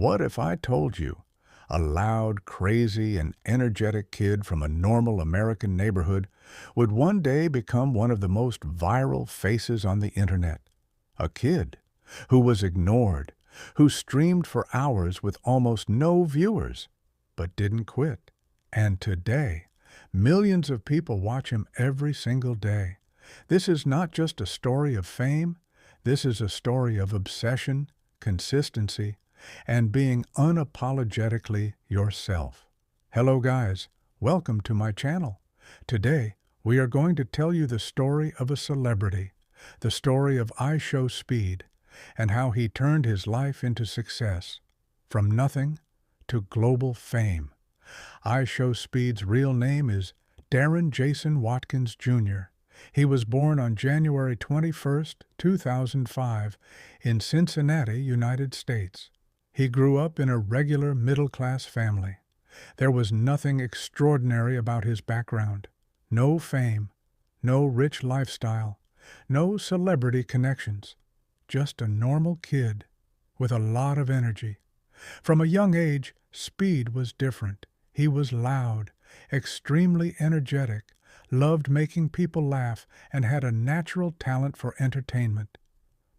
What if I told you a loud, crazy, and energetic kid from a normal American neighborhood would one day become one of the most viral faces on the internet? A kid who was ignored, who streamed for hours with almost no viewers, but didn't quit. And today, millions of people watch him every single day. This is not just a story of fame, this is a story of obsession, consistency, and being unapologetically yourself. Hello guys, welcome to my channel. Today, we are going to tell you the story of a celebrity, the story of Speed, and how he turned his life into success, from nothing to global fame. Speed's real name is Darren Jason Watkins Jr. He was born on January 21, 2005, in Cincinnati, United States. He grew up in a regular middle-class family. There was nothing extraordinary about his background. No fame, no rich lifestyle, no celebrity connections. Just a normal kid with a lot of energy. From a young age, Speed was different. He was loud, extremely energetic, loved making people laugh, and had a natural talent for entertainment.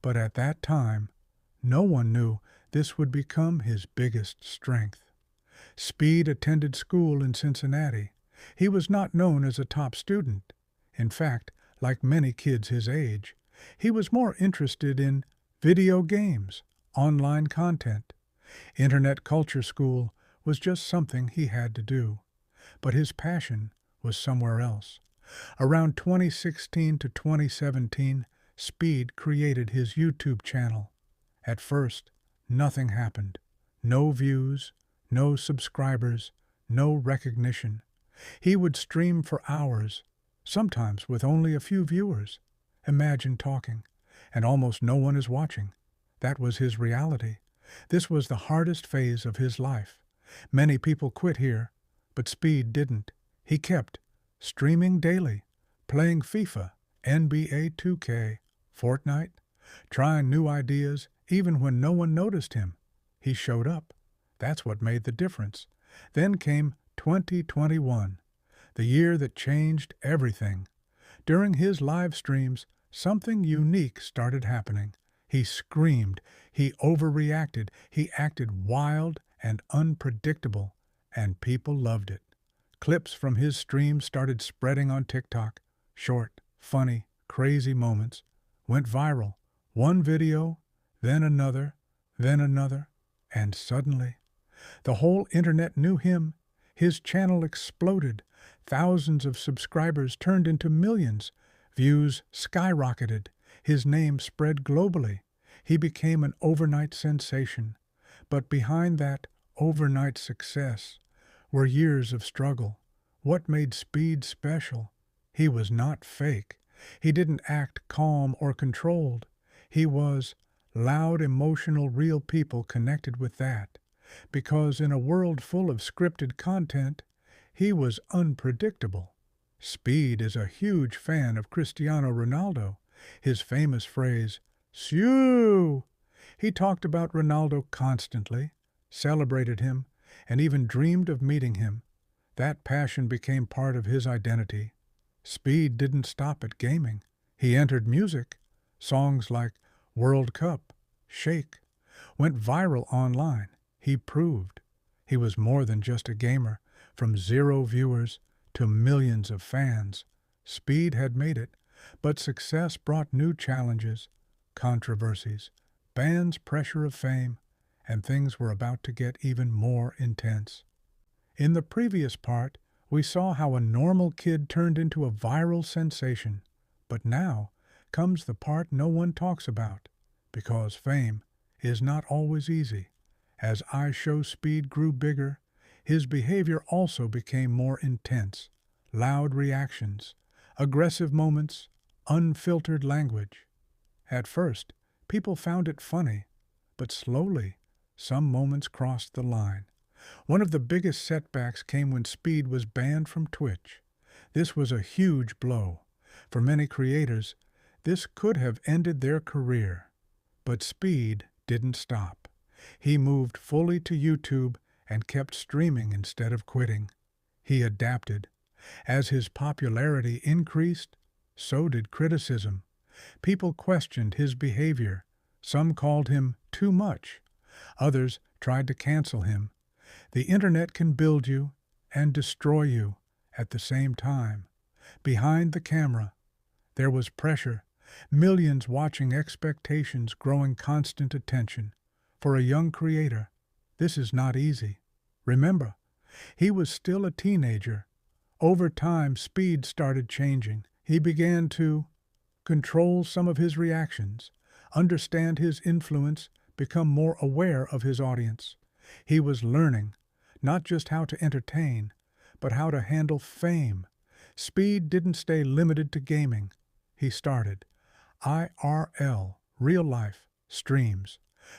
But at that time, no one knew this would become his biggest strength. Speed attended school in Cincinnati. He was not known as a top student. In fact, like many kids his age, he was more interested in video games, online content. Internet culture school was just something he had to do. But his passion was somewhere else. Around 2016 to 2017, Speed created his YouTube channel. At first, nothing happened. No views, no subscribers, no recognition. He would stream for hours, sometimes with only a few viewers. Imagine talking, and almost no one is watching. That was his reality. This was the hardest phase of his life. Many people quit here, but Speed didn't. He kept streaming daily, playing FIFA, NBA 2K, Fortnite, trying new ideas even when no one noticed him. He showed up. That's what made the difference. Then came 2021, the year that changed everything. During his live streams, something unique started happening. He screamed, he overreacted, he acted wild and unpredictable, and people loved it. Clips from his streams started spreading on TikTok. Short, funny, crazy moments went viral. One video, then another, and suddenly, the whole internet knew him. His channel exploded. Thousands of subscribers turned into millions. Views skyrocketed. His name spread globally. He became an overnight sensation. But behind that overnight success were years of struggle. What made Speed special? He was not fake. He didn't act calm or controlled. He was loud, emotional, real. People connected with that. Because in a world full of scripted content, he was unpredictable. Speed is a huge fan of Cristiano Ronaldo. His famous phrase, "Siu!" He talked about Ronaldo constantly, celebrated him, and even dreamed of meeting him. That passion became part of his identity. Speed didn't stop at gaming. He entered music. Songs like World Cup, Shake, went viral online. He proved he was more than just a gamer. From 0 viewers to millions of fans, Speed had made it, but success brought new challenges, controversies, bans, pressure of fame, and things were about to get even more intense. In the previous part, we saw how a normal kid turned into a viral sensation. But now comes the part no one talks about, because fame is not always easy. As Speed grew bigger, his behavior also became more intense. Loud reactions, aggressive moments, unfiltered language. At first, people found it funny, but slowly, some moments crossed the line. One of the biggest setbacks came when Speed was banned from Twitch. This was a huge blow. For many creators, this could have ended their career. But Speed didn't stop. He moved fully to YouTube and kept streaming instead of quitting. He adapted. As his popularity increased, so did criticism. People questioned his behavior. Some called him too much. Others tried to cancel him. The internet can build you and destroy you at the same time. Behind the camera, there was pressure, millions watching, expectations growing, constant attention. For a young creator, this is not easy. Remember, he was still a teenager. Over time, Speed started changing. He began to control some of his reactions, understand his influence, become more aware of his audience. He was learning not just how to entertain, but how to handle fame. Speed didn't stay limited to gaming. He started IRL, real life, streams,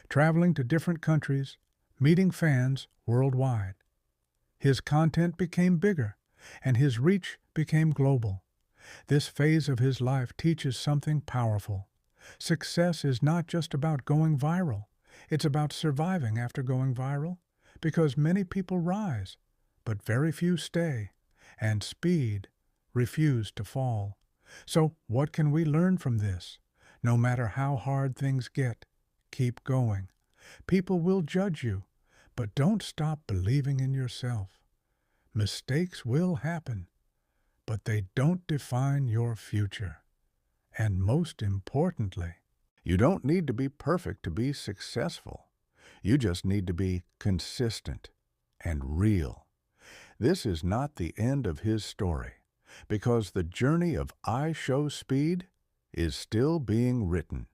traveling to different countries, meeting fans worldwide. His content became bigger, and his reach became global. This phase of his life teaches something powerful. Success is not just about going viral. It's about surviving after going viral, because many people rise, but very few stay, and Speed refused to fall. So what can we learn from this? No matter how hard things get, keep going. People will judge you, but don't stop believing in yourself. Mistakes will happen, but they don't define your future. And most importantly, you don't need to be perfect to be successful. You just need to be consistent and real. This is not the end of his story, because the journey of I Show Speed is still being written.